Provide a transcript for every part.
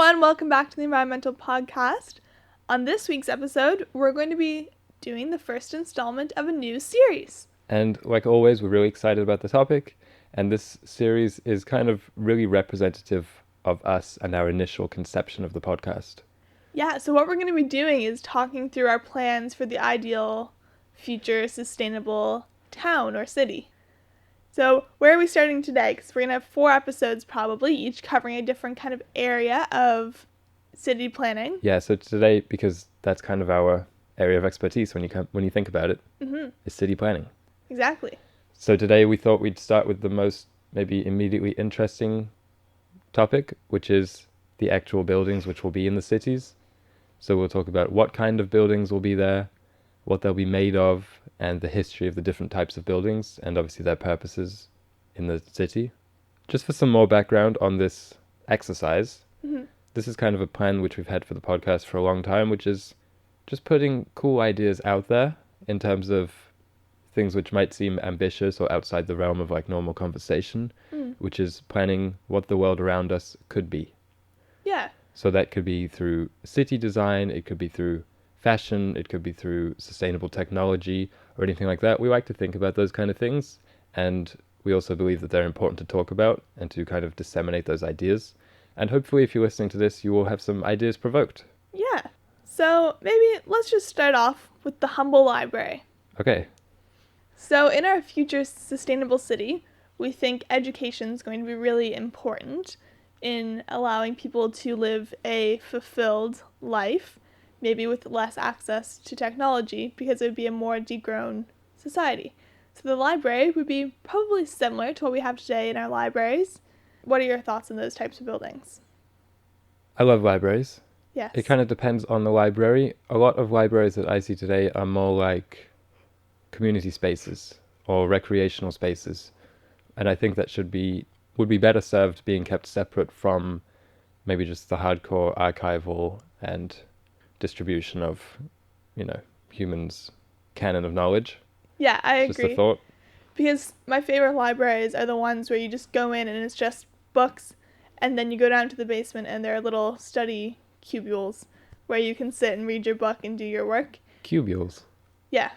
everyone, welcome back to the Environmental Podcast. On this week's episode, we're going to be doing the first installment of a new series. And like always, we're really excited about the topic, and this series is kind of really representative of us and our initial conception of the podcast. Yeah, so what we're going to be doing is talking through our plans for the ideal future sustainable town or city. So where are we starting today? Because we're going to have 4 episodes probably, each covering a different kind of area of city planning. Yeah, so today, because that's kind of our area of expertise when you think about it, is city planning. Exactly. So today we thought we'd start with the most maybe immediately interesting topic, which is the actual buildings which will be in the cities. So we'll talk about what kind of buildings will be there, what they'll be made of, and the history of the different types of buildings, and obviously their purposes in the city. Just for some more background on this exercise, this is kind of a plan which we've had for the podcast for a long time, which is just putting cool ideas out there in terms of things which might seem ambitious or outside the realm of like normal conversation, which is planning what the world around us could be. Yeah. So that could be through city design, it could be through fashion, it could be through sustainable technology or anything like that. We like to think about those kind of things, and we also believe that they're important to talk about and to kind of disseminate those ideas. And hopefully if you're listening to this, you will have some ideas provoked. Yeah. So maybe let's just start off with the humble library. Okay. So in our future sustainable city, we think education is going to be really important in allowing people to live a fulfilled life, maybe with less access to technology, because it would be a more degrown society. So the library would be probably similar to what we have today in our libraries. What are your thoughts on those types of buildings? I love libraries. Yes. It kind of depends on the library. A lot of libraries that I see today are more like community spaces or recreational spaces. And I think that would be better served being kept separate from maybe just the hardcore archival and distribution of, humans' canon of knowledge. Yeah, I agree. Just a thought. Because my favorite libraries are the ones where you just go in and it's just books, and then you go down to the basement and there are little study cubules where you can sit and read your book and do your work. Cubules. Yeah.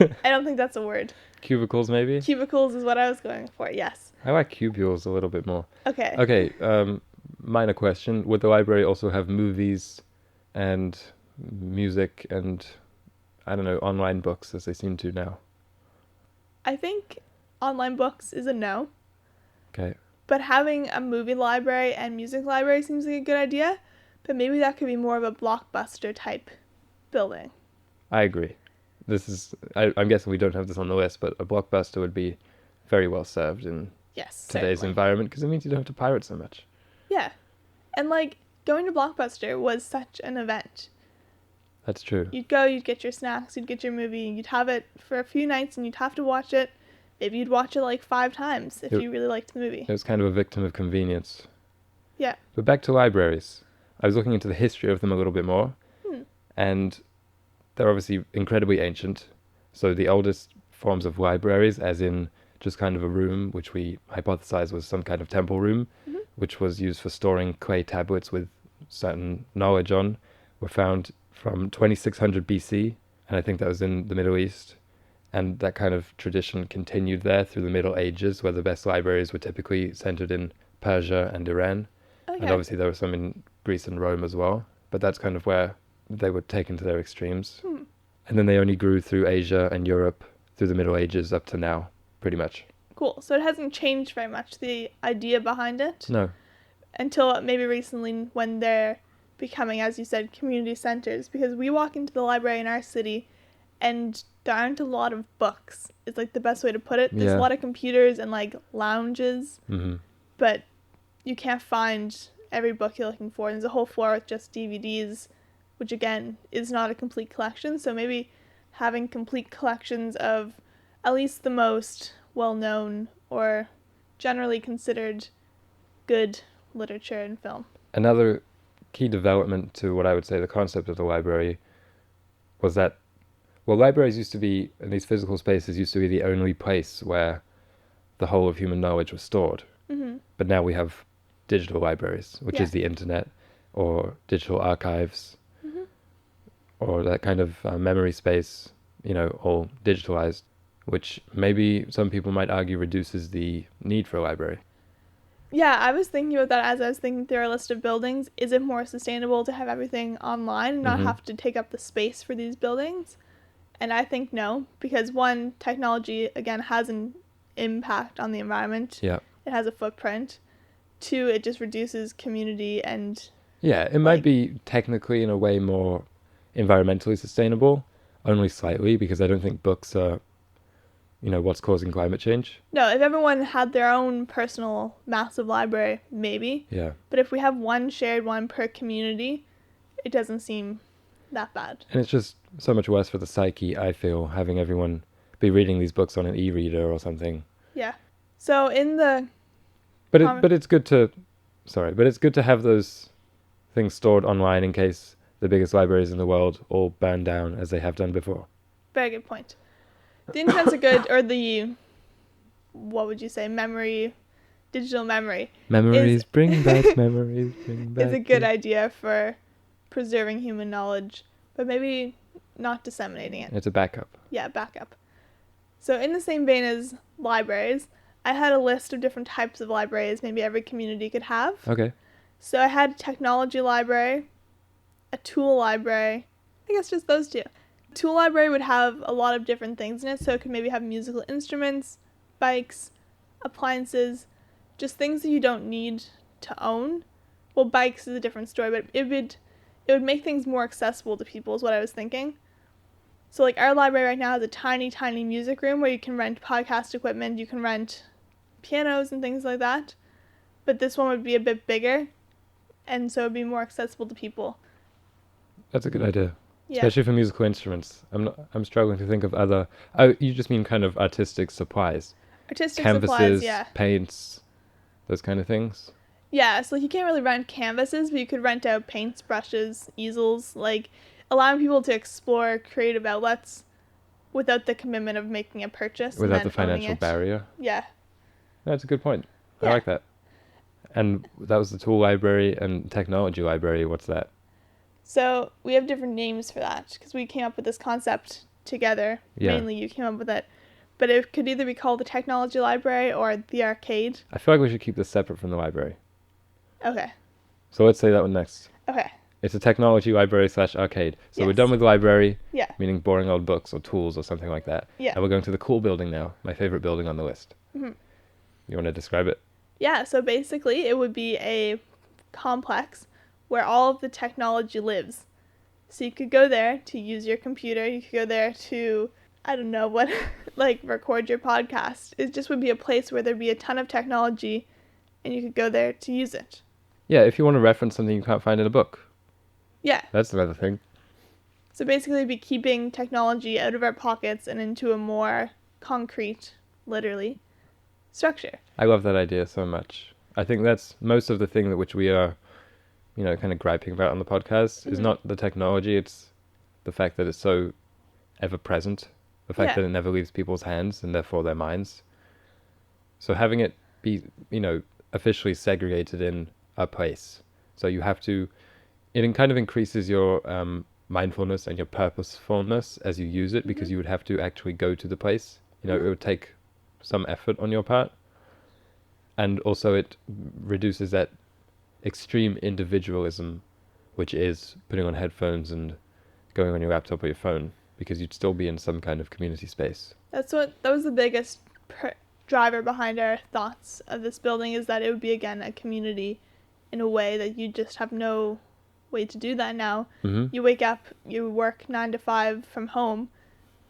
I don't think that's a word. Cubicles, maybe? Cubicles is what I was going for, yes. I like cubules a little bit more. Okay. Okay, minor question. Would the library also have movies and music and, I don't know, online books as they seem to now? I think online books is a no. Okay. But having a movie library and music library seems like a good idea. But maybe that could be more of a blockbuster type building. I agree. I'm guessing we don't have this on the list, but a blockbuster would be very well served in today's environment, because it means you don't have to pirate so much. Yeah. And going to Blockbuster was such an event. That's true. You'd go, you'd get your snacks, you'd get your movie, you'd have it for a few nights and you'd have to watch it. Maybe you'd watch it 5 times if you really liked the movie. It was kind of a victim of convenience. Yeah. But back to libraries. I was looking into the history of them a little bit more. And they're obviously incredibly ancient. So the oldest forms of libraries, as in just kind of a room, which we hypothesize was some kind of temple room, which was used for storing clay tablets with certain knowledge on, were found from 2600 BC. And I think that was in the Middle East. And that kind of tradition continued there through the Middle Ages, where the best libraries were typically centered in Persia and Iran. Okay. And obviously there were some in Greece and Rome as well. But that's kind of where they were taken to their extremes. And then they only grew through Asia and Europe through the Middle Ages up to now, pretty much. Cool. So it hasn't changed very much, the idea behind it? No. Until maybe recently when they're becoming, as you said, community centers. Because we walk into the library in our city and there aren't a lot of books. It's the best way to put it. There's a lot of computers and lounges. But you can't find every book you're looking for. And there's a whole floor with just DVDs, which again is not a complete collection. So maybe having complete collections of at least the most well-known or generally considered good literature and film. Another key development to what I would say the concept of the library was that, libraries used to be, and these physical spaces used to be the only place where the whole of human knowledge was stored. But now we have digital libraries, which is the internet. or digital archives, or that kind of memory space, all digitalized, which maybe some people might argue reduces the need for a library. Yeah, I was thinking about that as I was thinking through our list of buildings. Is it more sustainable to have everything online and not have to take up the space for these buildings? And I think no, because one, technology, again, has an impact on the environment. Yeah. It has a footprint. Two, it just reduces community and... Yeah, it might be technically in a way more environmentally sustainable, only slightly, because I don't think books are, what's causing climate change. No, if everyone had their own personal massive library, maybe. Yeah. But if we have one shared one per community, it doesn't seem that bad. And it's just so much worse for the psyche, I feel, having everyone be reading these books on an e-reader or something. Yeah. So in the... But it's good to have those things stored online in case the biggest libraries in the world all burn down as they have done before. Very good point. The internets are good, or the, what would you say, digital memory. Memories, bring back memories, bring back... Is a good idea for preserving human knowledge, but maybe not disseminating it. It's a backup. Yeah, backup. So in the same vein as libraries, I had a list of different types of libraries maybe every community could have. Okay. So I had a technology library, a tool library, I guess just those two. Tool library would have a lot of different things in it, so it could maybe have musical instruments, bikes, appliances, just things that you don't need to own. Well, bikes is a different story, but it would make things more accessible to people is what I was thinking. So like our library right now has a tiny, tiny music room where you can rent podcast equipment, you can rent pianos and things like that. But this one would be a bit bigger, and so it would be more accessible to people. That's a good idea. Yeah. Especially for musical instruments. I'm struggling to think of other... Oh, you just mean kind of artistic supplies. Artistic Canvases, supplies, yeah. paints, those kind of things. Yeah, so you can't really rent canvases, but you could rent out paints, brushes, easels, like allowing people to explore creative outlets without the commitment of making a purchase. Without and the financial barrier. Yeah. That's a good point. Yeah. I like that. And that was the tool library and technology library. What's that? So we have different names for that because we came up with this concept together. Yeah. Mainly you came up with it. But it could either be called the technology library or the arcade. I feel like we should keep this separate from the library. Okay. So let's say that one next. Okay. It's a technology library / arcade. So Yes. we're done with the library, Yeah. meaning boring old books or tools or something like that. Yeah. And we're going to the cool building now, my favorite building on the list. Mm-hmm. You want to describe it? Yeah, so basically it would be a complex where all of the technology lives. So you could go there to use your computer, you could go there to, I don't know what, like record your podcast. It just would be a place where there'd be a ton of technology and you could go there to use it. Yeah, if you want to reference something you can't find in a book. Yeah. That's another thing. So basically it'd be keeping technology out of our pockets and into a more concrete, literally, structure. I love that idea so much. I think that's most of the thing that which we are, kind of griping about on the podcast is not the technology, it's the fact that it's so ever present, the fact that it never leaves people's hands and therefore their minds. So having it be, officially segregated in a place. So you have to, it kind of increases your mindfulness and your purposefulness as you use it because you would have to actually go to the place. It would take some effort on your part. And also it reduces that extreme individualism, which is putting on headphones and going on your laptop or your phone, because you'd still be in some kind of community space. That was the biggest driver behind our thoughts of this building, is that it would be, again, a community in a way that you just have no way to do that now. Mm-hmm. You wake up, you work 9 to 5 from home,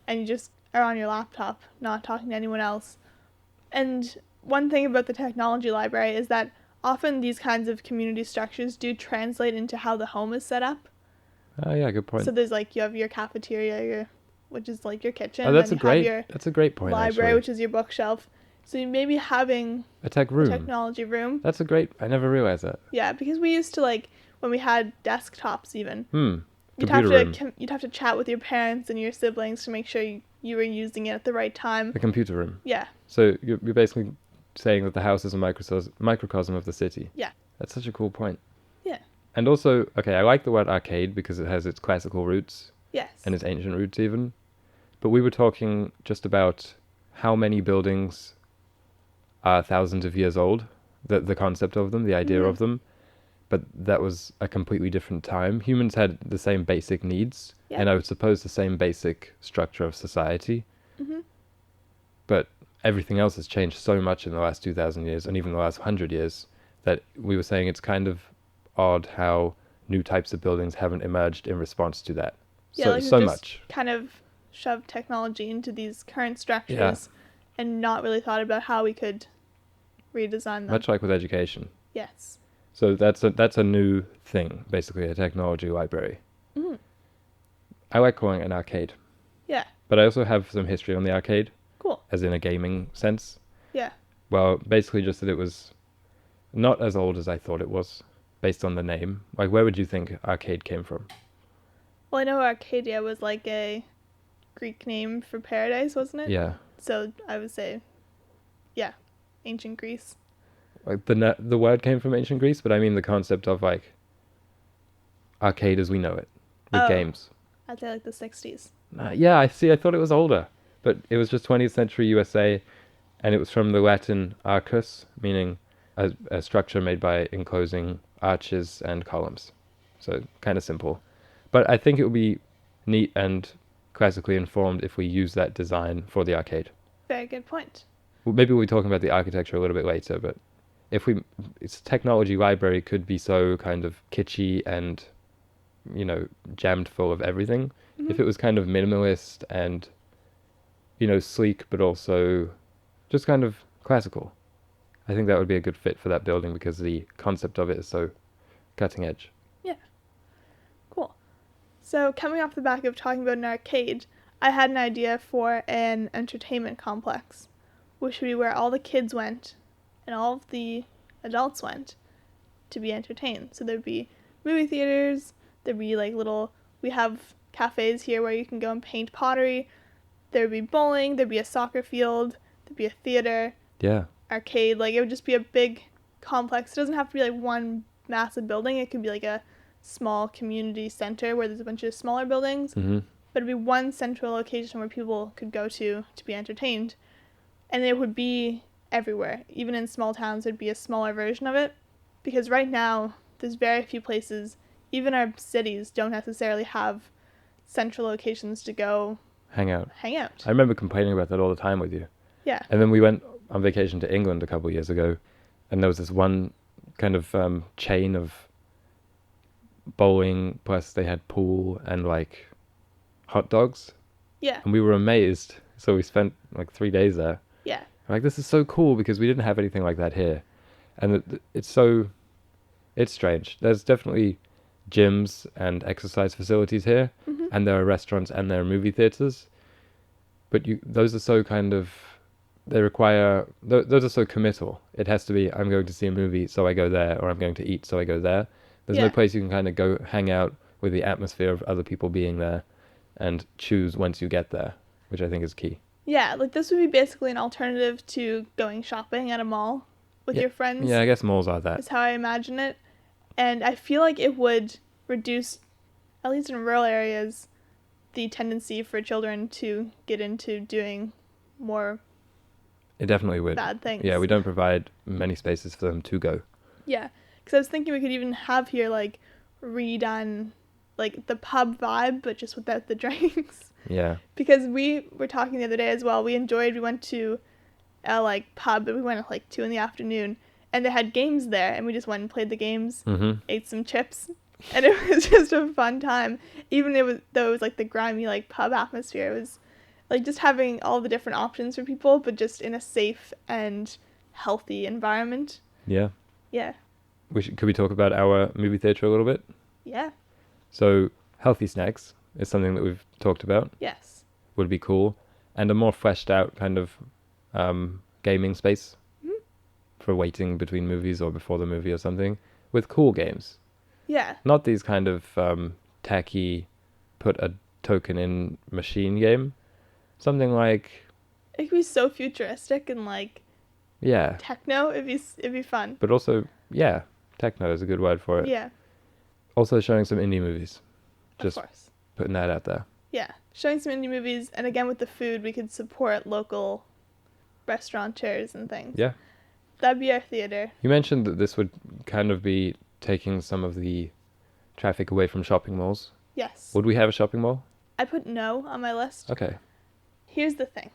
and you just are on your laptop, not talking to anyone else. And one thing about the technology library is that often these kinds of community structures do translate into how the home is set up. Oh, yeah, good point. So there's you have your cafeteria, which is like your kitchen. Oh, that's a great point. Library, actually. which is your bookshelf. So you maybe having a tech room, a technology room. That's a great. I never realized that. Yeah, because we used to when we had desktops even. You'd have to chat with your parents and your siblings to make sure you were using it at the right time. A computer room. Yeah. So you're basically saying that the house is a microcosm of the city. Yeah. That's such a cool point. Yeah. And also, okay, I like the word arcade because it has its classical roots Yes. and its ancient roots even. But we were talking just about how many buildings are thousands of years old, the concept of them, the idea of them. But that was a completely different time. Humans had the same basic needs, and I would suppose the same basic structure of society. But everything else has changed so much in the last 2,000 years, and even the last 100 years, that we were saying it's kind of odd how new types of buildings haven't emerged in response to that. Yeah, like so just much. Kind of shoved technology into these current structures and not really thought about how we could redesign them. Much like with education. Yes. So that's a new thing, basically, a technology library. I like calling it an arcade. Yeah. But I also have some history on the arcade. Cool. As in a gaming sense. Yeah. Well, basically just that it was not as old as I thought it was, based on the name. Like, where would you think arcade came from? Well, I know Arcadia was like a Greek name for paradise, wasn't it? Yeah. So I would say, yeah, ancient Greece. Like the word came from ancient Greece, but I mean the concept of like arcade as we know it, with games. I'd say like the 60s. Yeah, I see. I thought it was older, but it was just 20th century USA, and it was from the Latin arcus, meaning a structure made by enclosing arches and columns. So kind of simple. But I think it would be neat and classically informed if we use that design for the arcade. Very good point. Well, maybe we'll be talking about the architecture a little bit later, but its technology library could be so kind of kitschy and, jammed full of everything. If it was kind of minimalist and, sleek, but also just kind of classical, I think that would be a good fit for that building because the concept of it is so cutting edge. Yeah. Cool. So coming off the back of talking about an arcade, I had an idea for an entertainment complex, which would be where all the kids went and all of the adults went to be entertained. So there'd be movie theaters, there'd be we have cafes here where you can go and paint pottery, there'd be bowling, there'd be a soccer field, there'd be a theater. Yeah. Arcade, it would just be a big complex. It doesn't have to be one massive building. It could be a small community center where there's a bunch of smaller buildings. But it'd be one central location where people could go to be entertained. And it would be everywhere. Even in small towns, there'd be a smaller version of it. Because right now, there's very few places, even our cities don't necessarily have central locations to go hang out. I remember complaining about that all the time with you. Yeah. And then we went on vacation to England a couple of years ago, and there was this one kind of chain of bowling, plus they had pool and hot dogs. Yeah. And we were amazed. So we spent 3 days there. Yeah. This is so cool because we didn't have anything like that here. And it's strange. There's definitely gyms and exercise facilities here, and there are restaurants and there are movie theaters. But those are so those are so committal. It has to be, I'm going to see a movie, so I go there, or I'm going to eat, so I go there. There's no place you can kind of go hang out with the atmosphere of other people being there and choose once you get there, which I think is key. Yeah, this would be basically an alternative to going shopping at a mall with your friends. Yeah, I guess malls are that. Is how I imagine it. And I feel like it would reduce, at least in rural areas, the tendency for children to get into doing more It definitely would. bad things. Yeah, we don't provide many spaces for them to go. Yeah, because I was thinking we could even have here, redone, the pub vibe, but just without the drinks. Yeah. Because we were talking the other day as well. We went to a, pub, but we went at, 2 p.m, and they had games there, and we just went and played the games, ate some chips, and it was just a fun time. Even though it was, the grimy, pub atmosphere, it was, just having all the different options for people, but just in a safe and healthy environment. Yeah. Yeah. Could we talk about our movie theater a little bit? Yeah. So, healthy snacks is something that we've talked about. Yes. Would be cool. And a more fleshed out kind of gaming space for waiting between movies or before the movie or something with cool games. Yeah. Not these kind of tacky, put a token in machine game. Something like... It could be so futuristic and yeah. techno. It'd be fun. But also, yeah, techno is a good word for it. Yeah. Also showing some indie movies. Just of course. putting that out there. Yeah, showing some indie movies, and again with the food, we could support local restaurateurs and things. Yeah. That'd be our theater. You mentioned that this would kind of be taking some of the traffic away from shopping malls. Yes. Would we have a shopping mall? I put no on my list. Okay. Here's the thing.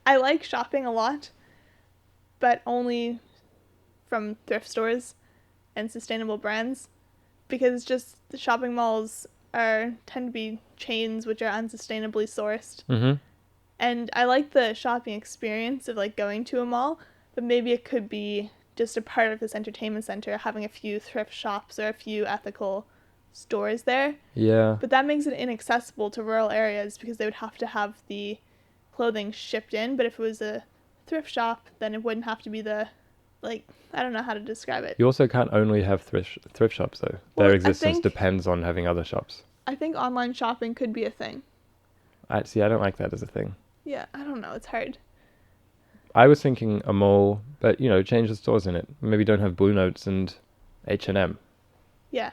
I like shopping a lot, but only from thrift stores and sustainable brands, because just the shopping malls tend to be chains which are unsustainably sourced. Mm-hmm. And I like the shopping experience of like going to a mall, but maybe it could be just a part of this entertainment center, having a few thrift shops or a few ethical stores there. Yeah. But that makes it inaccessible to rural areas because they would have to have the clothing shipped in. But if it was a thrift shop, then it wouldn't have to be I don't know how to describe it. You also can't only have thrift shops, though. Well, Their existence depends on having other shops. I think online shopping could be a thing. I don't like that as a thing. Yeah, I don't know. It's hard. I was thinking a mall, but, change the stores in it. Maybe don't have Blue Notes and H&M. Yeah.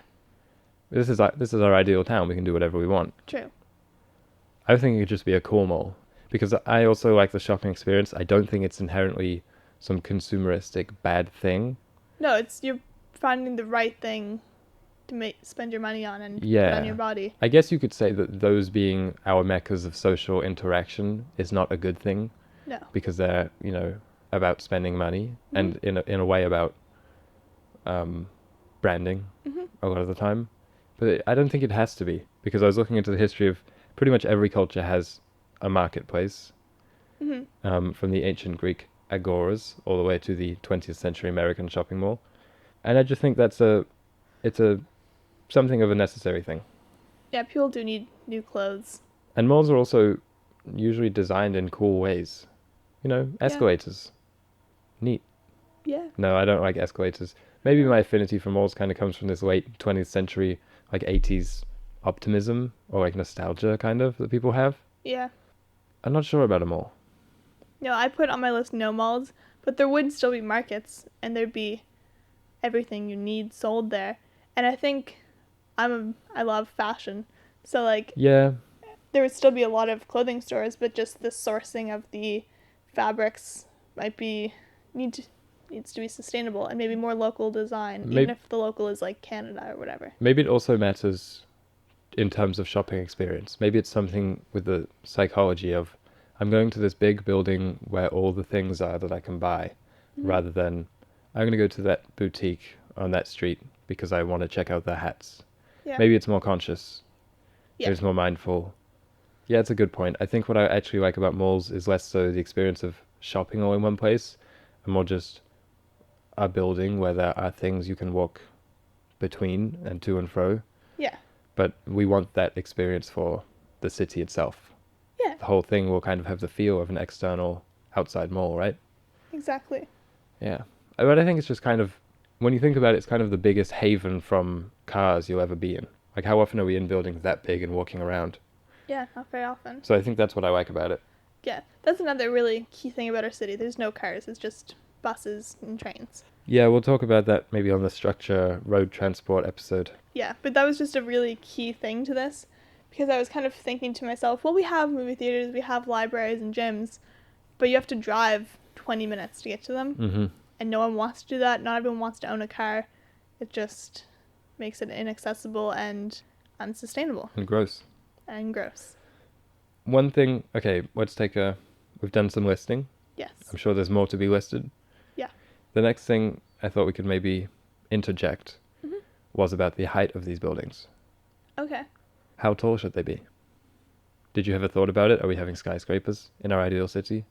This is our ideal town. We can do whatever we want. True. I was thinking it could just be a cool mall. Because I also like the shopping experience. I don't think it's inherently some consumeristic bad thing. No, you're finding the right thing to spend your money on and put on your body. I guess you could say that those being our meccas of social interaction is not a good thing. No. Because they're, about spending money and in a way about branding a lot of the time. But I don't think it has to be, because I was looking into the history of pretty much every culture has a marketplace, from the ancient Greek agoras all the way to the 20th century American shopping mall. And I just think it's something of a necessary thing. Yeah, people do need new clothes. And malls are also usually designed in cool ways. Escalators. Yeah. Neat. Yeah. No, I don't like escalators. Maybe my affinity for malls kind of comes from this late 20th century, 80s optimism or nostalgia kind of that people have. Yeah. I'm not sure about a mall. No, I put on my list no malls, but there would still be markets, and there'd be everything you need sold there. And I think I love fashion, so yeah, there would still be a lot of clothing stores, but just the sourcing of the fabrics needs to be sustainable and maybe more local design, even if the local is Canada or whatever. Maybe it also matters in terms of shopping experience. Maybe it's something with the psychology of, I'm going to this big building where all the things are that I can buy, rather than I'm going to go to that boutique on that street because I want to check out their hats. Yeah. Maybe it's more conscious. Yeah. Maybe it's more mindful. Yeah, it's a good point. I think what I actually like about malls is less so the experience of shopping all in one place, and more just a building where there are things you can walk between and to and fro. Yeah. But we want that experience for the city itself. Yeah. The whole thing will kind of have the feel of an external outside mall, right? Exactly. Yeah. But I think it's just kind of, when you think about it, it's kind of the biggest haven from cars you'll ever be in. How often are we in buildings that big and walking around? Yeah, not very often. So I think that's what I like about it. Yeah, that's another really key thing about our city. There's no cars. It's just buses and trains. Yeah, we'll talk about that maybe on the structure road transport episode. Yeah, but that was just a really key thing to this, because I was kind of thinking to myself, well, we have movie theaters, we have libraries and gyms, but you have to drive 20 minutes to get to them. Mm-hmm. And no one wants to do that. Not everyone wants to own a car. It just makes it inaccessible and unsustainable. And gross. And gross. One thing, okay, we've done some listing. Yes. I'm sure there's more to be listed. Yeah. The next thing I thought we could maybe interject was about the height of these buildings. Okay. How tall should they be? Did you ever thought about it? Are we having skyscrapers in our ideal city?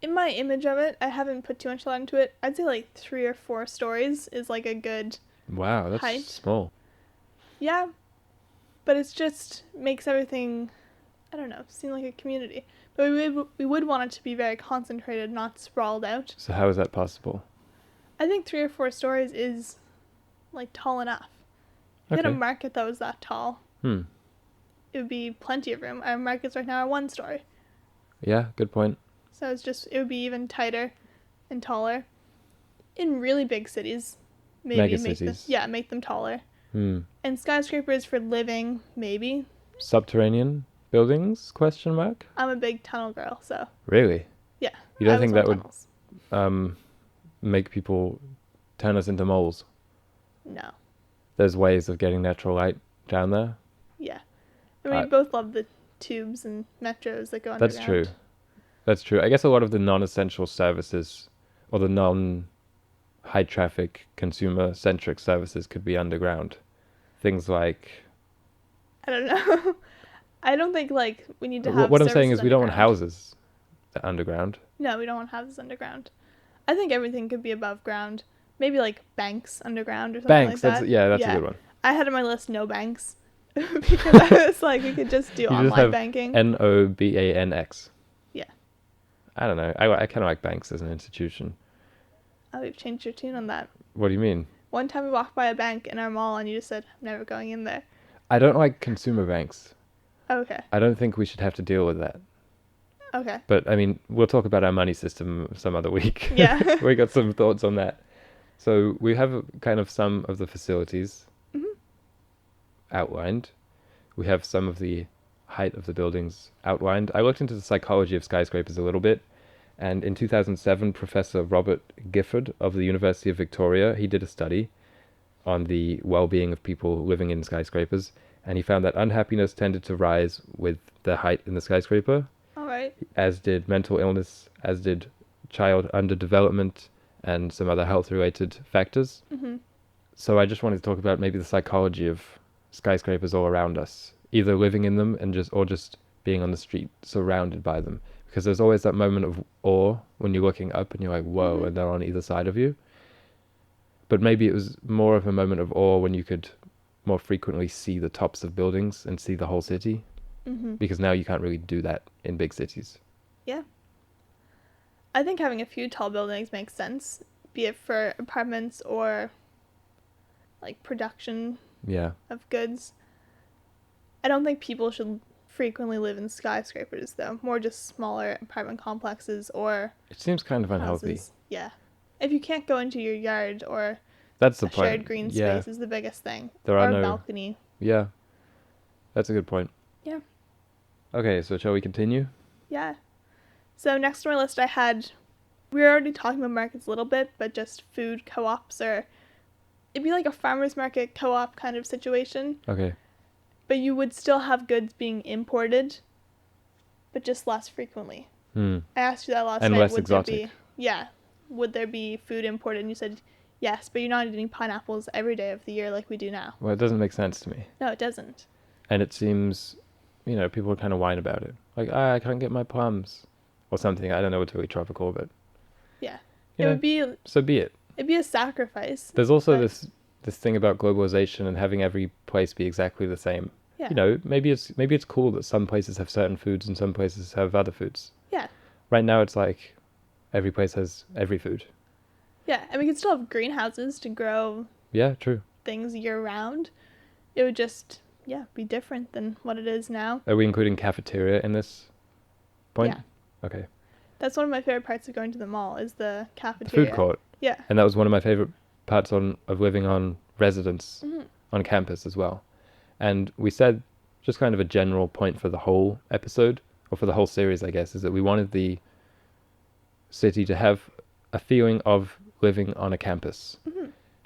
In my image of it, I haven't put too much thought into it. I'd say 3 or 4 stories is a good Wow, that's height. small. Yeah. But it's just makes everything, I don't know, seem like a community. But we would want it to be very concentrated, not sprawled out. So how is that possible? I think 3 or 4 stories is tall enough. If you had a market that was that tall, it would be plenty of room. Our markets right now are 1 story. Yeah, good point. So it would be even tighter and taller. In really big cities, maybe Megacities. make them taller. And skyscrapers for living, maybe. Subterranean buildings? Question mark. I'm a big tunnel girl, so. Really? Yeah. You don't I think was that on would tunnels. make people turn us into moles? No. There's ways of getting natural light down there. Yeah. And we both love the tubes and metros that go underground. That's true. That's true. I guess a lot of the non-essential services or the non-high traffic consumer-centric services could be underground. Things like... I don't know. I don't think, like, we need to have What I'm saying is we don't want underground. houses underground. No, we don't want houses underground. I think everything could be above ground. Maybe, like, banks underground or something like that. That's a good one. I had on my list no banks. Because I was like, we could just do online banking. NOBANX. Yeah. I don't know. I kind of like banks as an institution. Oh, we've changed your tune on that. What do you mean? One time we walked by a bank in our mall and you just said, I'm never going in there. I don't like consumer banks. Okay. I don't think we should have to deal with that. Okay. But, I mean, we'll talk about our money system some other week. Yeah. We got some thoughts on that. So we have kind of some of the facilities outlined. We have some of the height of the buildings outlined. I looked into the psychology of skyscrapers a little bit. And in 2007, Professor Robert Gifford of the University of Victoria, he did a study on the well-being of people living in skyscrapers. And he found that unhappiness tended to rise with the height in the skyscraper. All right. As did mental illness, as did child underdevelopment, and some other health-related factors. Mm-hmm. So I just wanted to talk about maybe the psychology of skyscrapers all around us, either living in them and just being on the street surrounded by them. Because there's always that moment of awe when you're looking up and you're like, whoa, and they're on either side of you. But maybe it was more of a moment of awe when you could more frequently see the tops of buildings and see the whole city. Mm-hmm. Because now you can't really do that in big cities. Yeah. I think having a few tall buildings makes sense, be it for apartments or like production of goods. I don't think people should frequently live in skyscrapers, though. More just smaller apartment complexes or it seems kind of unhealthy. houses. Yeah. If you can't go into your yard or that's the a point. shared green space is the biggest thing. There are or no a balcony. Yeah. That's a good point. Yeah. Okay, so shall we continue? Yeah. So next on my list I had, we were already talking about markets a little bit, but just food co-ops, or it'd be like a farmer's market co-op kind of situation. Okay. But you would still have goods being imported, but just less frequently. I asked you that last night. And less would exotic. Would there be food imported? And you said yes, but you're not eating pineapples every day of the year like we do now. Well, it doesn't make sense to me. No, it doesn't. And it seems, people kind of whine about it. Like, I can't get my plums. Or something. I don't know what's really tropical, but... Yeah. Would be... So be it. It'd be a sacrifice. There's also this thing about globalization and having every place be exactly the same. Yeah. Maybe it's cool that some places have certain foods and some places have other foods. Yeah. Right now it's like every place has every food. Yeah, and we could still have greenhouses to grow true. things year-round. It would just, be different than what it is now. Are we including cafeteria in this point? Yeah. Okay. That's one of my favorite parts of going to the mall, is the cafeteria. The food court. Yeah. And that was one of my favorite parts of living on residence on campus as well. And we said, just kind of a general point for the whole episode, or for the whole series, I guess, is that we wanted the city to have a feeling of living on a campus.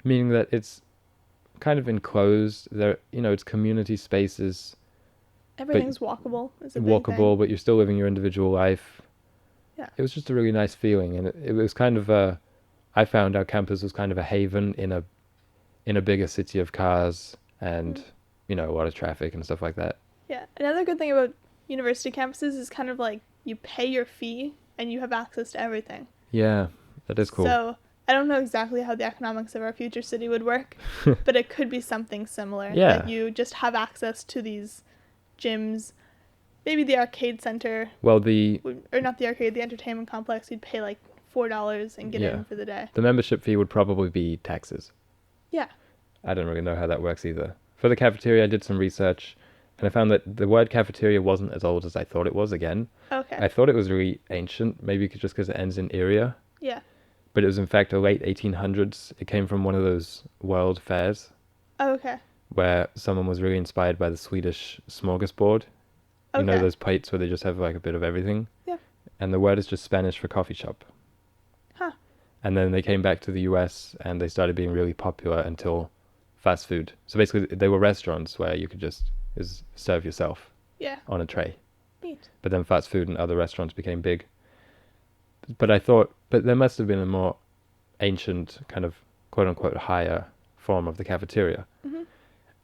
Meaning that it's kind of enclosed, there, it's community spaces. Everything's walkable. Walkable, but you're still living your individual life. Yeah. It was just a really nice feeling, and it was kind of I found our campus was kind of a haven in a bigger city of cars and a lot of traffic and stuff like that. Yeah. Another good thing about university campuses is kind of like you pay your fee and you have access to everything. Yeah, that is cool. So I don't know exactly how the economics of our future city would work, but it could be something similar. Yeah. That you just have access to these gyms, maybe the arcade center. Well, or not the arcade, the entertainment complex. You'd pay like $4 and get in for the day. The membership fee would probably be taxes. Yeah. I don't really know how that works either. For the cafeteria, I did some research, and I found that the word cafeteria wasn't as old as I thought it was again. Okay. I thought it was really ancient, maybe just because it ends in area. Yeah. But it was in fact a late 1800s. It came from one of those world fairs. Oh, okay. where someone was really inspired by the Swedish smorgasbord. You know Okay. those plates where they just have like a bit of everything? Yeah. And the word is just Spanish for coffee shop. Huh. And then they came back to the US and they started being really popular until fast food. So basically they were restaurants where you could just serve yourself Yeah. on a tray. Neat. But then fast food and other restaurants became big. But there must have been a more ancient kind of quote unquote higher form of the cafeteria. Mm-hmm.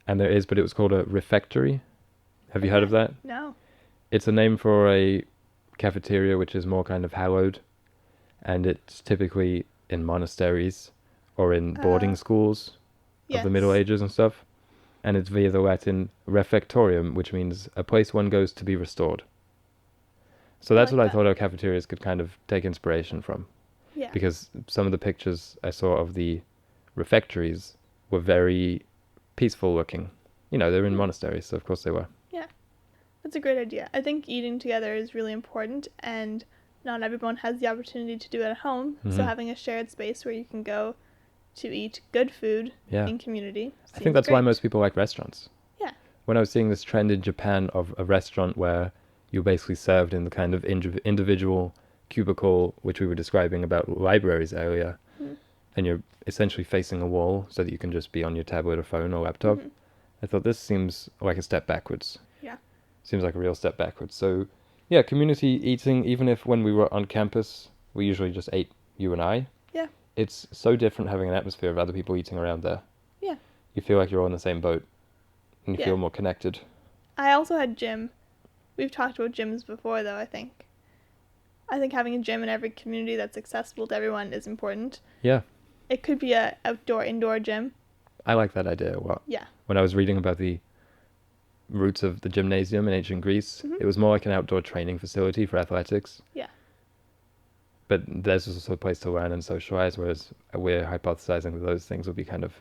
And there is, but it was called a refectory. Have you heard of that? No. It's a name for a cafeteria which is more kind of hallowed, and it's typically in monasteries or in boarding schools of the Middle Ages and stuff. And it's via the Latin refectorium, which means a place one goes to be restored. So that's what I thought our cafeterias could kind of take inspiration from. Yeah. Because some of the pictures I saw of the refectories were very peaceful looking. You know, they're in monasteries, so of course they were. Yeah. That's a great idea. I think eating together is really important, and not everyone has the opportunity to do it at home. Mm-hmm. So having a shared space where you can go to eat good food in community. I think that's why most people like restaurants. Yeah. When I was seeing this trend in Japan of a restaurant where you're basically served in the kind of individual cubicle, which we were describing about libraries earlier, and you're essentially facing a wall so that you can just be on your tablet or phone or laptop. I thought this seems like a step backwards. Yeah. Seems like a real step backwards. So, yeah, community eating, even if when we were on campus, we usually just ate, you and I. Yeah. It's so different having an atmosphere of other people eating around there. Yeah. You feel like you're on the same boat, and you feel more connected. I also had gym. We've talked about gyms before, though, I think. I think having a gym in every community that's accessible to everyone is important. Yeah. It could be a outdoor-indoor gym. I like that idea a lot. Yeah. When I was reading about the roots of the gymnasium in ancient Greece, it was more like an outdoor training facility for athletics. Yeah. But there's also a place to learn and socialize, whereas we're hypothesizing that those things would be kind of...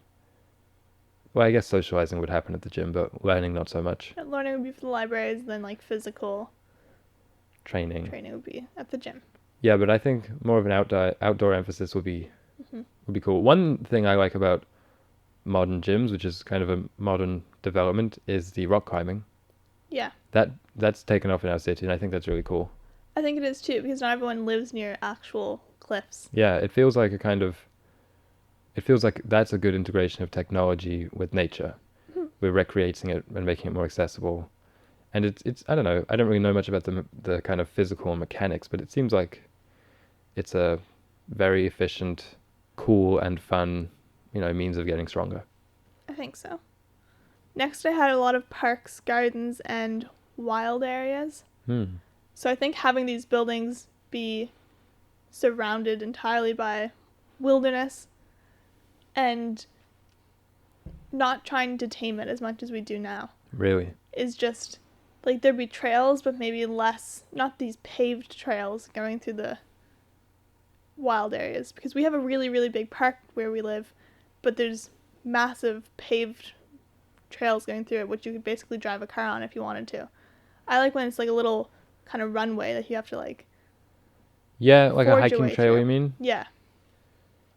Well, I guess socializing would happen at the gym, but learning not so much. Learning would be for the libraries, then like physical training would be at the gym. Yeah, but I think more of an outdoor emphasis would be cool. One thing I like about modern gyms, which is kind of a modern development, is the rock climbing. Yeah. That's taken off in our city, and I think that's really cool. I think it is too, because not everyone lives near actual cliffs. Yeah, it feels like that's a good integration of technology with nature. We're recreating it and making it more accessible. And it's I don't know, I don't really know much about the kind of physical mechanics, but it seems like it's a very efficient, cool and fun, means of getting stronger. I think so. Next I had a lot of parks, gardens, and wild areas. So I think having these buildings be surrounded entirely by wilderness and not trying to tame it as much as we do now. Really? Is just, like, there'd be trails, but maybe less, not these paved trails going through the wild areas. Because we have a really, really big park where we live, but there's massive paved trails going through it, which you could basically drive a car on if you wanted to. I like when it's like a little kind of runway that you have to like... Yeah, like a hiking trail, you mean? Yeah.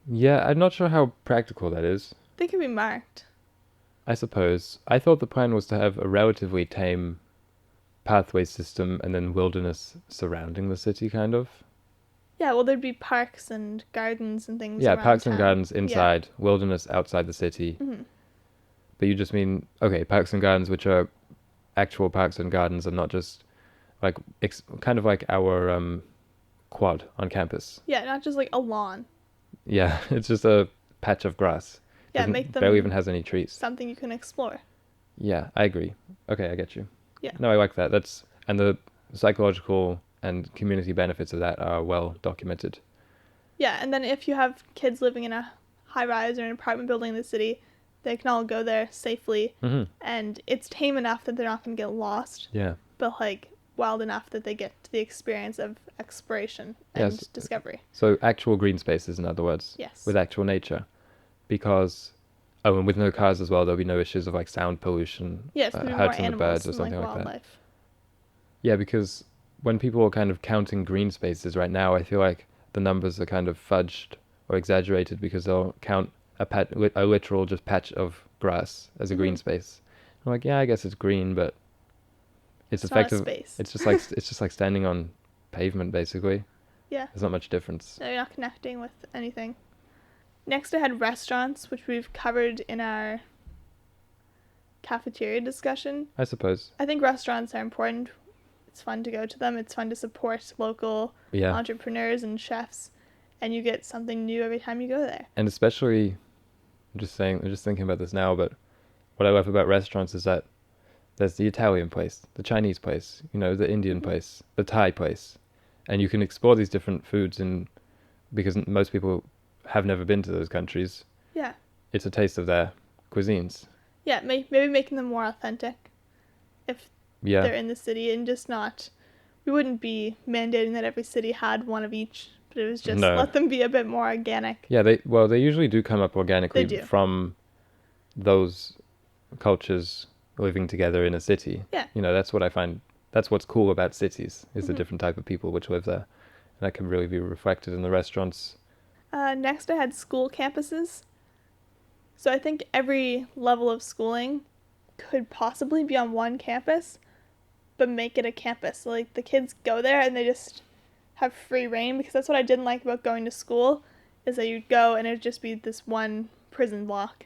Yeah, I'm not sure how practical that is. They could be marked. I suppose. I thought the plan was to have a relatively tame pathway system and then wilderness surrounding the city, kind of. Yeah, well, there'd be parks and gardens and things Yeah, around parks town. And gardens inside, wilderness outside the city. But you just mean, okay, parks and gardens which are actual parks and gardens and not just like kind of like our quad on campus. Yeah, not just like a lawn. Yeah, it's just a patch of grass. Yeah, make them barely even has any trees. Something you can explore. Yeah, I agree. Okay, I get you. Yeah. No, I like that. And the psychological and community benefits of that are well documented. Yeah, and then if you have kids living in a high-rise or an apartment building in the city, they can all go there safely, and it's tame enough that they're not going to get lost. Yeah. But like wild enough that they get to the experience of exploration and discovery. So actual green spaces, in other words. Yes. With actual nature. Because, and with no cars as well, there'll be no issues of like sound pollution, hurting the birds or something like that. Yeah, because when people are kind of counting green spaces right now, I feel like the numbers are kind of fudged or exaggerated because they'll count a literal just patch of grass as a green space. I'm like, yeah, I guess it's green, but it's effective. Not a space. It's just like standing on pavement, basically. Yeah. There's not much difference. No, you're not connecting with anything. Next, I had restaurants, which we've covered in our cafeteria discussion. I suppose. I think restaurants are important. It's fun to go to them. It's fun to support local entrepreneurs and chefs, and you get something new every time you go there. And especially, I'm just thinking about this now, but what I love about restaurants is that there's the Italian place, the Chinese place, the Indian place, the Thai place, and you can explore these different foods, and because most people have never been to those countries, it's a taste of their cuisines. Yeah, maybe making them more authentic if they're in the city, and just not, we wouldn't be mandating that every city had one of each, but it was just let them be a bit more organic. Yeah, they usually do come up organically from those cultures living together in a city. Yeah. That's what I find, that's what's cool about cities, is the different type of people which live there. And that can really be reflected in the restaurants. Next, I had school campuses. So I think every level of schooling could possibly be on one campus, but make it a campus. So, like, the kids go there and they just have free reign, because that's what I didn't like about going to school, is that you'd go and it'd just be this one prison block,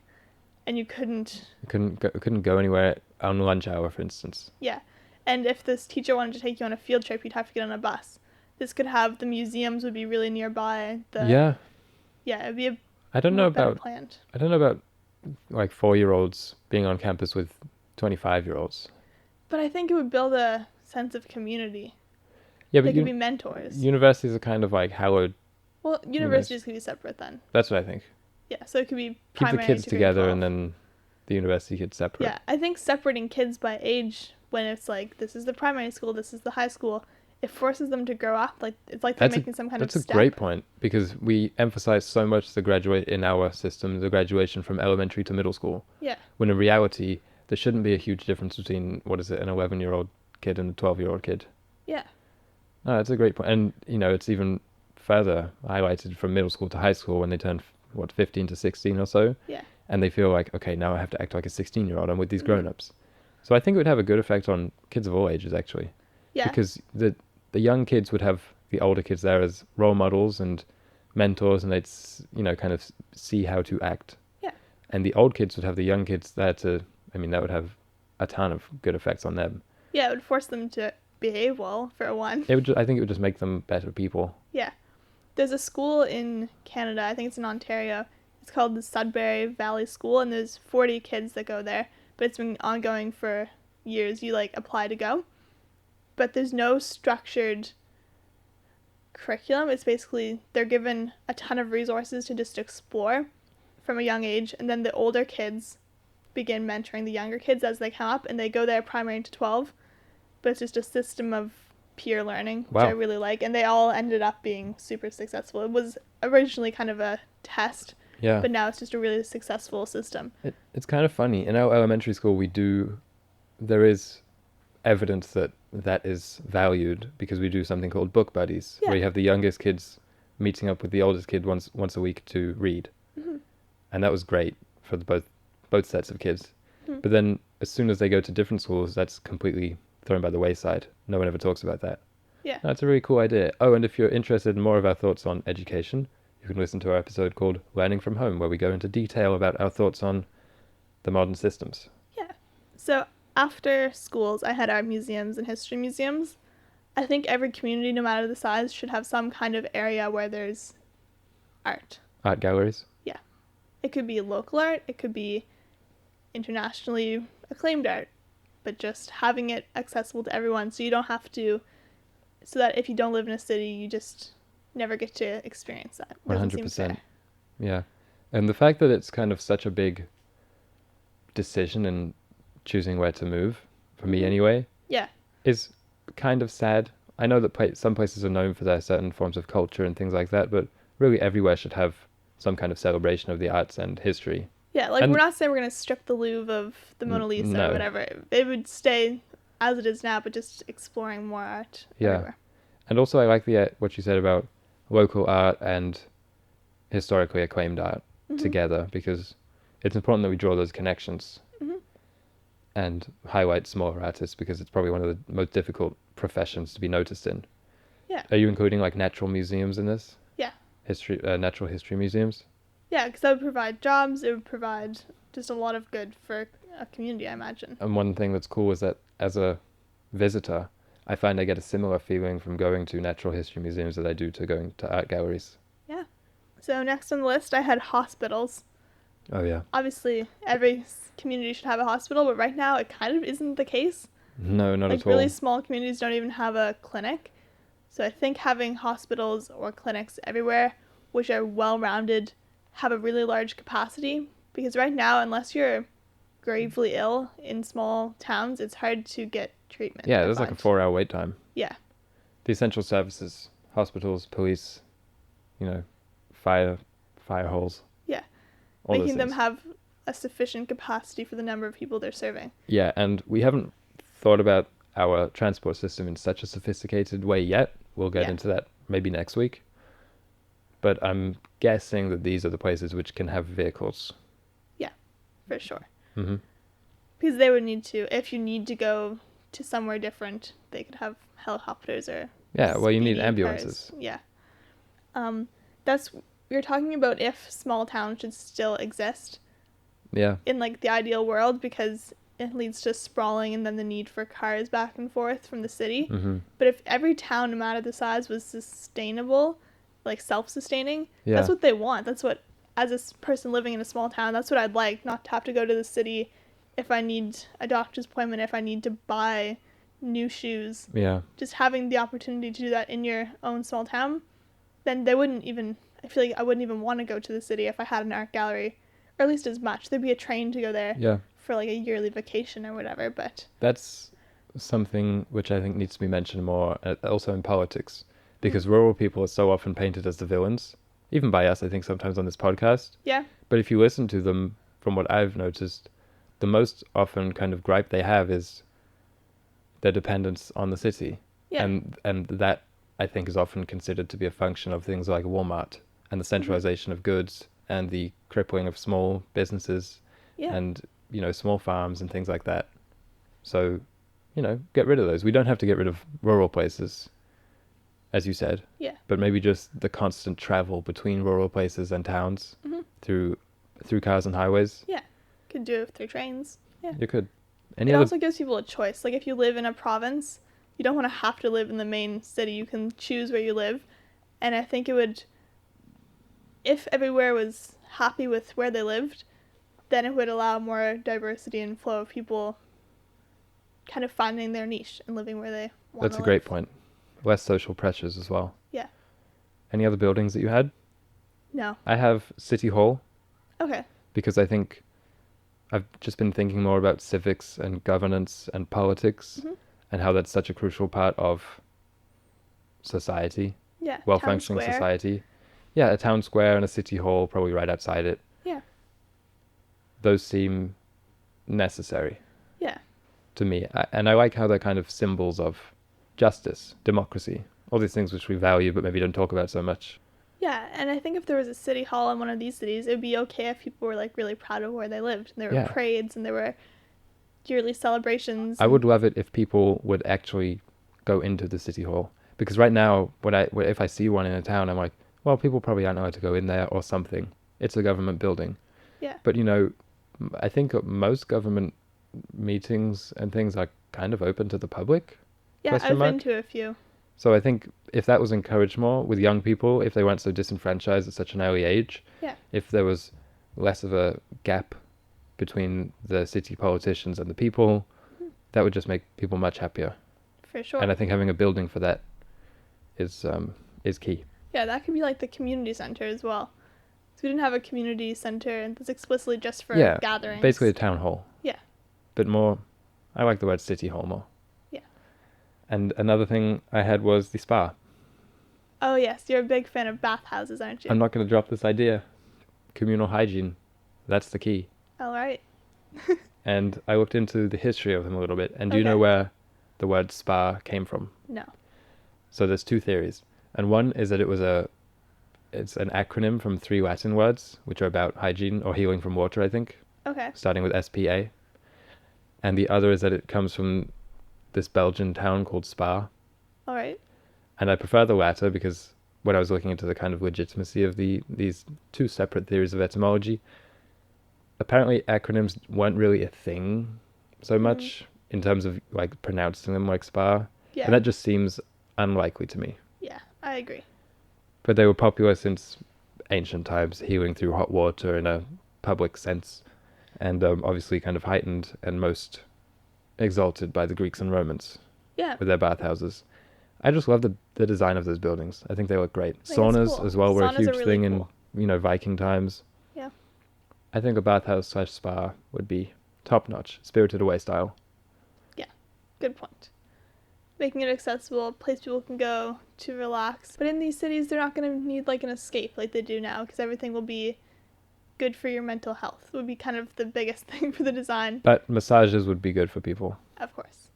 and you couldn't go anywhere on lunch hour, for instance. Yeah, and if this teacher wanted to take you on a field trip, you'd have to get on a bus. This could have, the museums would be really nearby. Yeah, it'd be I don't know about like 4-year-olds being on campus with 25-year-olds. But I think it would build a sense of community. Yeah, but they could be mentors. Universities are kind of like hallowed. Well, universities could be separate then. That's what I think. Yeah, so it could be keep the kids together and then the university kids separate. Yeah, I think separating kids by age, when it's like, this is the primary school, this is the high school, it forces them to grow up. Like, it's like they're making some kind of step. That's a great point, because we emphasize so much in our system, the graduation from elementary to middle school. Yeah. When in reality, there shouldn't be a huge difference between, an 11-year-old kid and a 12-year-old kid. Yeah. No, that's a great point. And, it's even further highlighted from middle school to high school when they turn, 15 to 16 or so. Yeah. And they feel like, okay, now I have to act like a 16-year-old. I'm with these grown-ups. So I think it would have a good effect on kids of all ages, actually. Yeah. Because the young kids would have the older kids there as role models and mentors, and they'd, kind of see how to act. Yeah. And the old kids would have the young kids there that would have a ton of good effects on them. Yeah, it would force them to behave well, for one. I think it would just make them better people. Yeah. There's a school in Canada, I think it's in Ontario. It's called the Sudbury Valley School, and there's 40 kids that go there, but it's been ongoing for years. You, apply to go. But there's no structured curriculum. It's basically, they're given a ton of resources to just explore from a young age, and then the older kids begin mentoring the younger kids as they come up, and they go there primary to 12. But it's just a system of peer learning, which I really like, and they all ended up being super successful. It was originally kind of a test, but now it's just a really successful system. It's kind of funny. In our elementary school, there is evidence that is valued, because we do something called book buddies, where you have the youngest kids meeting up with the oldest kid once a week to read. Mm-hmm. And that was great for both sets of kids. Mm-hmm. But then as soon as they go to different schools, that's completely thrown by the wayside. No one ever talks about that. Yeah. That's a really cool idea. Oh, and if you're interested in more of our thoughts on education, you can listen to our episode called Learning from Home, where we go into detail about our thoughts on the modern systems. Yeah. So after schools, I had art museums and history museums. I think every community, no matter the size, should have some kind of area where there's art. Art galleries? Yeah. It could be local art, it could be internationally acclaimed art, but just having it accessible to everyone, so you don't have to, so that if you don't live in a city, you just never get to experience that. 100%. Yeah. And the fact that it's kind of such a big decision in choosing where to move, for me anyway, is kind of sad. I know that some places are known for their certain forms of culture and things like that, but really everywhere should have some kind of celebration of the arts and history. Yeah, we're not saying we're going to strip the Louvre of the Mona Lisa or whatever. It would stay as it is now, but just exploring more art everywhere. And also I like what you said about local art and historically acclaimed art. together, because it's important that we draw those connections and highlight smaller artists, because it's probably one of the most difficult professions to be noticed in. Yeah. Are you including like natural museums in this? Yeah. Natural history museums? Yeah, because that would provide jobs. It would provide just a lot of good for a community, I imagine. And one thing that's cool is that as a visitor, I find I get a similar feeling from going to natural history museums that I do to going to art galleries. Yeah. So next on the list, I had hospitals. Oh, yeah. Obviously, every community should have a hospital, but right now it kind of isn't the case. No, not at all. Like, really small communities don't even have a clinic. So I think having hospitals or clinics everywhere, which are well-rounded, have a really large capacity. Because right now, unless you're gravely ill in small towns, it's hard to get treatment. Yeah, there's like a 4-hour wait time. Yeah. The essential services, hospitals, police, fire holes. Yeah. All Making them things. have a sufficient capacity for the number of people they're serving. Yeah, and we haven't thought about our transport system in such a sophisticated way yet. We'll get into that maybe next week. But I'm guessing that these are the places which can have vehicles. Yeah, for sure. Mm-hmm. Because they would need to, if you need to go to somewhere different, they could have helicopters or you need speedy ambulances. cars. Yeah. You're talking about if small towns should still exist. Yeah. In like the ideal world, because it leads to sprawling and then the need for cars back and forth from the city. Mm-hmm. But if every town, no matter the size, was sustainable, like self-sustaining, Yeah. that's what they want. That's what, as a person living in a small town, that's what I'd like, not to have to go to the city if I need a doctor's appointment, if I need to buy new shoes. Yeah. Just having the opportunity to do that in your own small town, then they wouldn't even, I feel like I wouldn't even want to go to the city if I had an art gallery, or at least as much. There'd be a train to go there. Yeah. For like a yearly vacation or whatever, but that's something which I think needs to be mentioned more, also in politics, because rural people are so often painted as the villains, even by us, I think, sometimes on this podcast. Yeah. But if you listen to them, from what I've noticed, the most often kind of gripe they have is their dependence on the city. Yeah. And that, I think, is often considered to be a function of things like Walmart and the centralization of goods and the crippling of small businesses and small farms and things like that. So, get rid of those. We don't have to get rid of rural places, as you said. Yeah. But maybe just the constant travel between rural places and towns through cars and highways. Yeah. Could do it through trains. Yeah. You could. It also gives people a choice. Like if you live in a province, you don't want to have to live in the main city. You can choose where you live. And I think it would, if everywhere was happy with where they lived, then it would allow more diversity and flow of people kind of finding their niche and living where they want to live. That's a great point. Less social pressures as well. Yeah. Any other buildings that you had? No. I have City Hall. Okay. Because I think I've just been thinking more about civics and governance and politics and how that's such a crucial part of society. Yeah. Well-functioning society. Yeah, a town square and a city hall probably right outside it. Yeah. Those seem necessary. Yeah. To me. And I like how they're kind of symbols of justice, democracy, all these things which we value but maybe don't talk about so much. Yeah, and I think if there was a city hall in one of these cities, it would be okay if people were like really proud of where they lived. And there were parades and there were yearly celebrations. I would love it if people would actually go into the city hall. Because right now, if I see one in a town, I'm like, well, people probably aren't allowed to go in there or something. It's a government building. Yeah. But, I think most government meetings and things are kind of open to the public. Yeah, I've been to a few. So I think if that was encouraged more with young people, if they weren't so disenfranchised at such an early age, if there was less of a gap between the city politicians and the people, that would just make people much happier. For sure. And I think having a building for that is key. Yeah, that could be like the community center as well. So we didn't have a community center that's explicitly just for gatherings. Basically a town hall. Yeah. But more, I like the word city hall more. Yeah. And another thing I had was the spa. Oh yes, you're a big fan of bathhouses, aren't you? I'm not going to drop this idea. Communal hygiene. That's the key. All right. And I looked into the history of them a little bit. And do you know where the word spa came from? No. So there's two theories. And one is that it was a it's an acronym from 3 Latin words, which are about hygiene or healing from water, I think, Okay. starting with SPA. And the other is that it comes from this Belgian town called Spa. All right. And I prefer the latter because when I was looking into the kind of legitimacy of these two separate theories of etymology, apparently acronyms weren't really a thing so much in terms of like pronouncing them like Spa. Yeah. And that just seems unlikely to me. Yeah, I agree. But they were popular since ancient times, healing through hot water in a public sense, and obviously kind of heightened and most exalted by the Greeks and Romans Yeah. with their bathhouses. I just love the design of those buildings. I think they look great. I think it's Saunas cool. as well were a Saunas huge are really thing cool. in Viking times. Yeah. I think a bathhouse / spa would be top notch, Spirited Away style. Yeah, good point. Making it accessible, a place people can go to relax. But in these cities, they're not going to need like an escape like they do now, because everything will be good for your mental health. It would be kind of the biggest thing for the design. But massages would be good for people. Of course.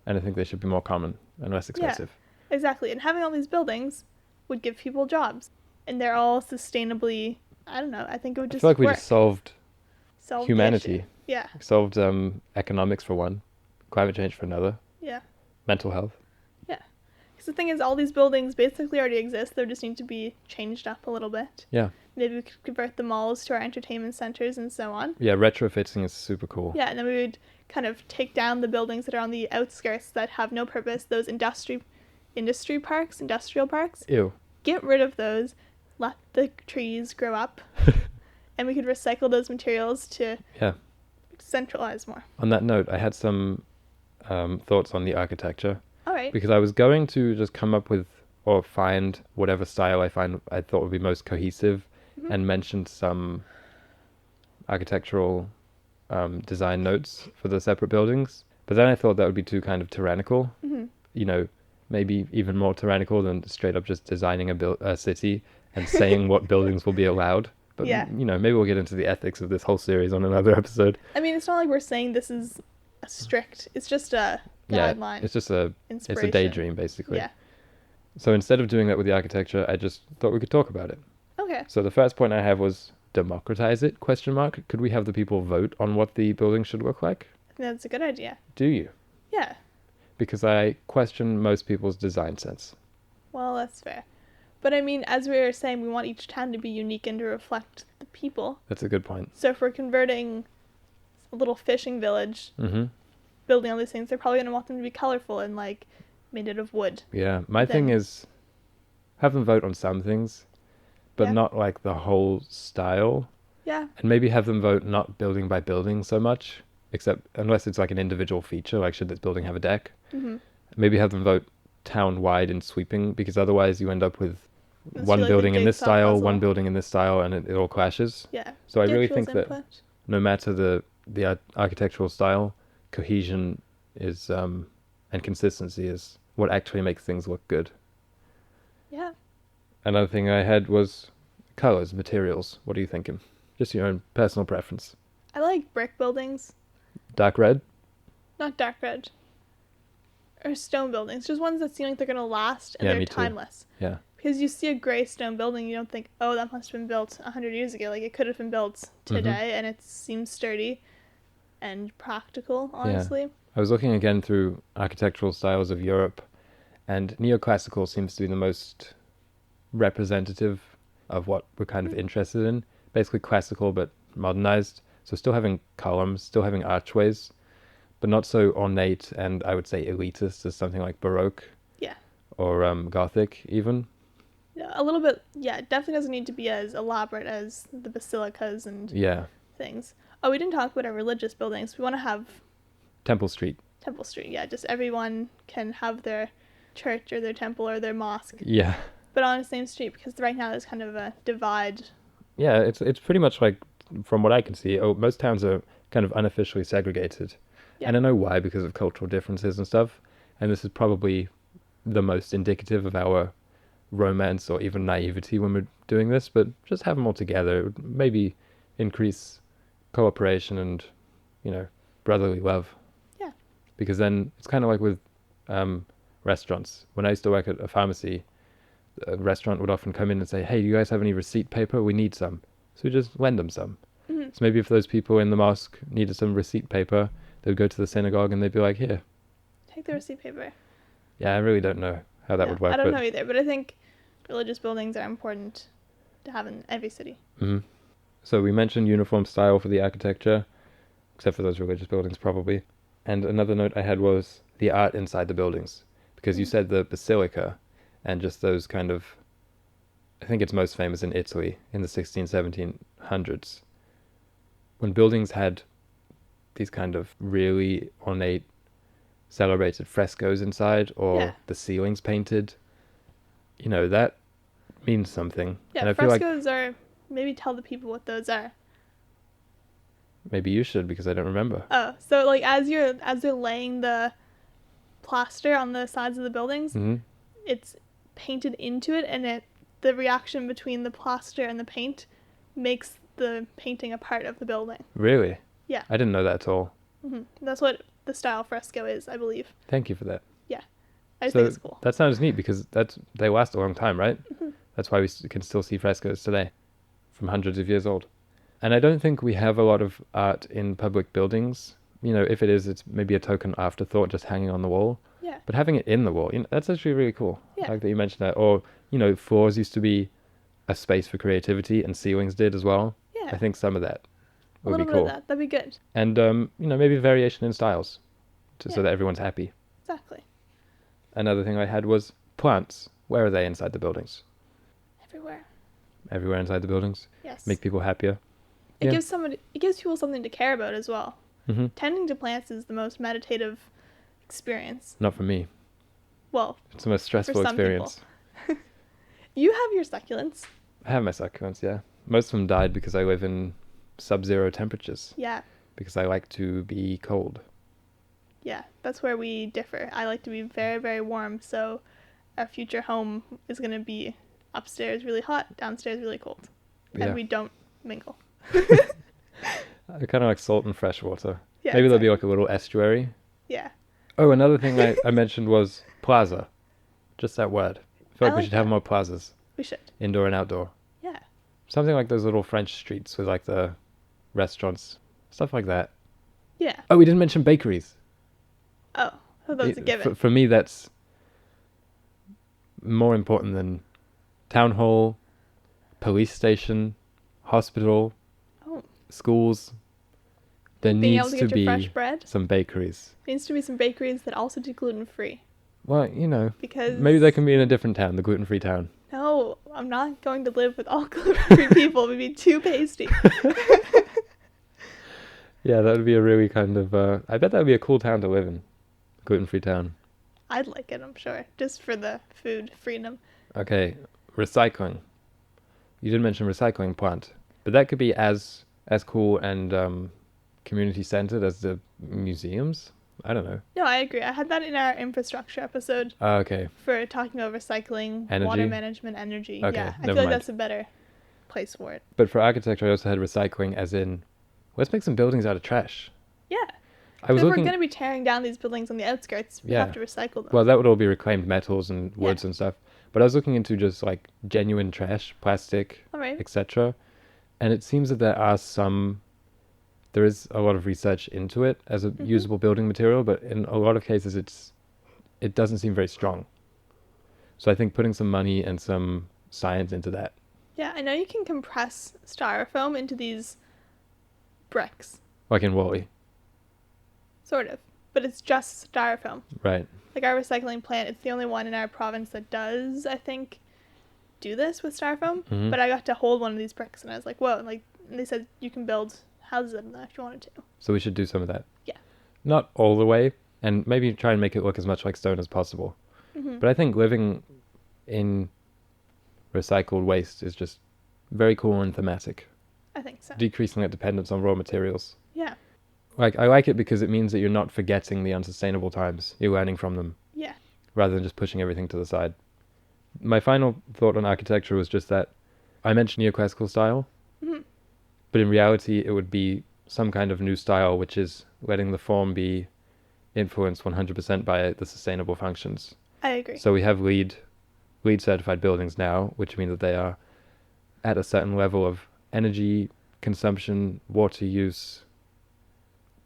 And I think they should be more common and less expensive. Yeah, exactly. And having all these buildings would give people jobs. And they're all sustainably, I don't know, I think it would I just feel like we work. just solved Solve the humanity. issue. Yeah. Solved economics for one, climate change for another, Yeah. mental health. Yeah. Because the thing is, all these buildings basically already exist. They just need to be changed up a little bit. Yeah. Maybe we could convert the malls to our entertainment centers and so on. Yeah, retrofitting is super cool. Yeah, and then we would kind of take down the buildings that are on the outskirts that have no purpose, those industrial parks. Ew. Get rid of those, let the trees grow up, and we could recycle those materials to centralize more. On that note, I had some thoughts on the architecture. All right. Because I was going to just come up with or find whatever style I thought would be most cohesive, and mentioned some architectural design notes for the separate buildings. But then I thought that would be too kind of tyrannical. You know, maybe even more tyrannical than straight up just designing a city and saying what buildings will be allowed. But, you know, maybe we'll get into the ethics of this whole series on another episode. I mean, it's not like we're saying this is a strict, it's just a guideline. It's just it's a daydream, basically. Yeah. So instead of doing that with the architecture, I just thought we could talk about it. Okay. So the first point I have was democratize it, ? Could we have the people vote on what the building should look like? I think that's a good idea. Do you? Yeah. Because I question most people's design sense. Well, that's fair. But I mean, as we were saying, we want each town to be unique and to reflect the people. That's a good point. So if we're converting a little fishing village, building all these things, they're probably going to want them to be colorful and like made out of wood. Yeah, my thing is have them vote on some things, but not like the whole style. Yeah. And maybe have them vote not building by building so much, except unless it's like an individual feature, like should this building have a deck? Maybe have them vote town-wide and sweeping, because otherwise you end up with one building in this style, one building in this style, and it all clashes. Yeah. So I really think that no matter the architectural style, cohesion is and consistency is what actually makes things look good. Yeah. Another thing I had was colors, materials. What are you thinking? Just your own personal preference. I like brick buildings. Dark red? Not dark red. Or stone buildings. Just ones that seem like they're going to last and Yeah, they're me too. timeless. Yeah. Because you see a grey stone building, you don't think, oh, that must have been built 100 years ago. Like, it could have been built today, and it seems sturdy and practical, honestly. Yeah. I was looking again through architectural styles of Europe, and neoclassical seems to be the most representative of what we're kind of interested in. Basically classical, but modernized. So still having columns, still having archways, but not so ornate and I would say elitist as something like Baroque. Yeah. Or Gothic, even. Yeah, a little bit, yeah, it definitely doesn't need to be as elaborate as the basilicas and things. Oh, we didn't talk about our religious buildings. We want to have... Temple Street, yeah, just everyone can have their church or their temple or their mosque. Yeah. But on the same street, because right now there's kind of a divide. Yeah, it's pretty much like, from what I can see, most towns are kind of unofficially segregated. Yeah. And I know why, because of cultural differences and stuff. And this is probably the most indicative of our romance or even naivety when we're doing this, but just have them all together. It would maybe increase cooperation and, you know, brotherly love. Yeah. Because then it's kind of like with restaurants. When I used to work at a pharmacy, a restaurant would often come in and say, hey, do you guys have any receipt paper? We need some. So we just lend them some. Mm-hmm. So maybe if those people in the mosque needed some receipt paper, they would go to the synagogue and they'd be like, here. Take the receipt paper. Yeah, I really don't know how that would work. I don't know either, but I think religious buildings are important to have in every city. Mm-hmm. So we mentioned uniform style for the architecture, except for those religious buildings probably. And another note I had was the art inside the buildings. Because you said the basilica and just those kind of, I think it's most famous in Italy in the 1700s. When buildings had these kind of really ornate, celebrated frescoes inside, or the ceilings painted, that means something. Yeah, and I frescoes are, maybe tell the people what those are. Maybe you should, because I don't remember. Oh, so like as they're laying the plaster on the sides of the buildings, it's painted into it, and the reaction between the plaster and the paint makes the painting a part of the building. Really? Yeah. I didn't know that at all. That's what the style fresco is, I believe. Thank you for that. Yeah. I just think it's cool. That sounds neat, because they last a long time, right? That's why we can still see frescoes today, from hundreds of years old. And I don't think we have a lot of art in public buildings. If it is, it's maybe a token afterthought just hanging on the wall. Yeah. But having it in the wall, that's actually really cool. Yeah. I like that you mentioned that. Or, floors used to be a space for creativity, and ceilings did as well. Yeah. I think some of that would be cool. A little bit of that. That'd be good. And, maybe variation in styles, so that everyone's happy. Exactly. Another thing I had was plants. Where are they inside the buildings? Everywhere. Everywhere inside the buildings? Yes. Make people happier. It gives people something to care about as well. Mm-hmm. Tending to plants is the most meditative experience. Not for me. Well, it's the most stressful experience. You have your succulents. I have my succulents, yeah. Most of them died because I live in sub-zero temperatures. Yeah. Because I like to be cold. Yeah, that's where we differ. I like to be very, very warm, so our future home is going to be upstairs really hot, downstairs really cold. And we don't mingle. I kind of like salt and fresh water. Yeah, maybe there'll be like a little estuary. Yeah. Oh, another thing I mentioned was plaza. Just that word. I feel like we should have more plazas. We should. Indoor and outdoor. Yeah. Something like those little French streets with like the restaurants. Stuff like that. Yeah. Oh, we didn't mention bakeries. Oh, that was a given. For me, that's more important than town hall, police station, hospital, schools. There needs to be fresh bread. Some bakeries. There needs to be some bakeries that also do gluten-free. Well, because maybe they can be in a different town, the gluten-free town. No, I'm not going to live with all gluten-free people. It would be too pasty. Yeah, that would be a really kind of... I bet that would be a cool town to live in. Gluten-free town. I'd like it, I'm sure. Just for the food freedom. Okay, recycling. You did mention recycling plant. But that could be as cool and community-centered as the museums? I don't know. No, I agree. I had that in our infrastructure episode. Okay. For talking about recycling, energy? Water management, energy. Okay, yeah, I feel like that's a better place for it. But for architecture, I also had recycling as in, let's make some buildings out of trash. Yeah. If we're going to be tearing down these buildings on the outskirts, we have to recycle them. Well, that would all be reclaimed metals and woods and stuff. But I was looking into just like genuine trash, plastic, etc. And it seems that there is a lot of research into it as a usable building material, but in a lot of cases it doesn't seem very strong. So I think putting some money and some science into that. Yeah, I know you can compress styrofoam into these bricks. Like in Wall-E. Sort of. But it's just styrofoam. Right. Like our recycling plant, it's the only one in our province that does, I think, do this with styrofoam. Mm-hmm. But I got to hold one of these bricks and I was like, whoa. And they said you can build houses out of that if you wanted to. So we should do some of that. Yeah. Not all the way, and maybe try and make it look as much like stone as possible. Mm-hmm. But I think living in recycled waste is just very cool and thematic. I think so. Decreasing that dependence on raw materials. Yeah. Like, I like it because it means that you're not forgetting the unsustainable times. You're learning from them. Yeah. Rather than just pushing everything to the side. My final thought on architecture was just that I mentioned neoclassical style. Mm-hmm. But in reality, it would be some kind of new style, which is letting the form be influenced 100% by the sustainable functions. I agree. So we have LEED LEED certified buildings now, which means that they are at a certain level of energy consumption, water use.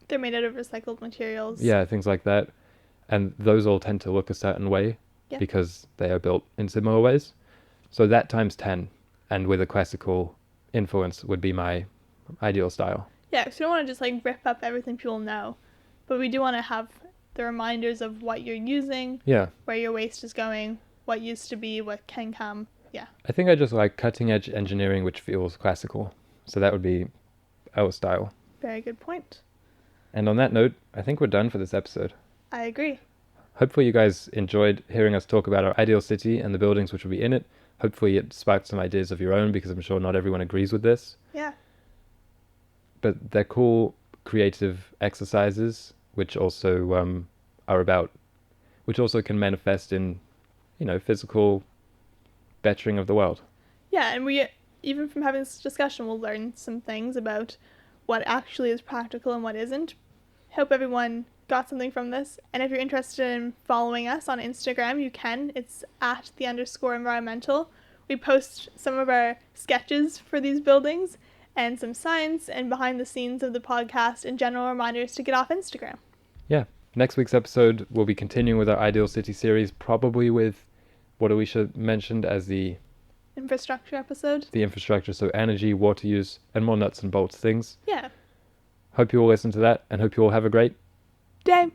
They're made out of recycled materials. Yeah, things like that. And those all tend to look a certain way because they are built in similar ways. So that times 10, and with a classical influence, would be my ideal style. Yeah, because we don't want to just like rip up everything people know, but we do want to have the reminders of what you're using, where your waste is going, what used to be, what can come. Yeah. I think I just like cutting edge engineering which feels classical. So that would be our style. Very good point. And on that note, I think we're done for this episode. I agree. Hopefully you guys enjoyed hearing us talk about our ideal city and the buildings which will be in it. Hopefully it sparked some ideas of your own, because I'm sure not everyone agrees with this. Yeah. But they're cool, creative exercises, which also which also can manifest in, physical bettering of the world. Yeah, and we, even from having this discussion, we'll learn some things about what actually is practical and what isn't. Hope everyone got something from this. And if you're interested in following us on Instagram, you can. It's @the_environmental. We post some of our sketches for these buildings and some science and behind the scenes of the podcast and general reminders to get off Instagram. Yeah. Next week's episode, we'll be continuing with our Ideal City series, probably with what Alicia mentioned as the infrastructure episode. The infrastructure, so energy, water use, and more nuts and bolts things. Yeah. Hope you all listen to that, and hope you all have a great day.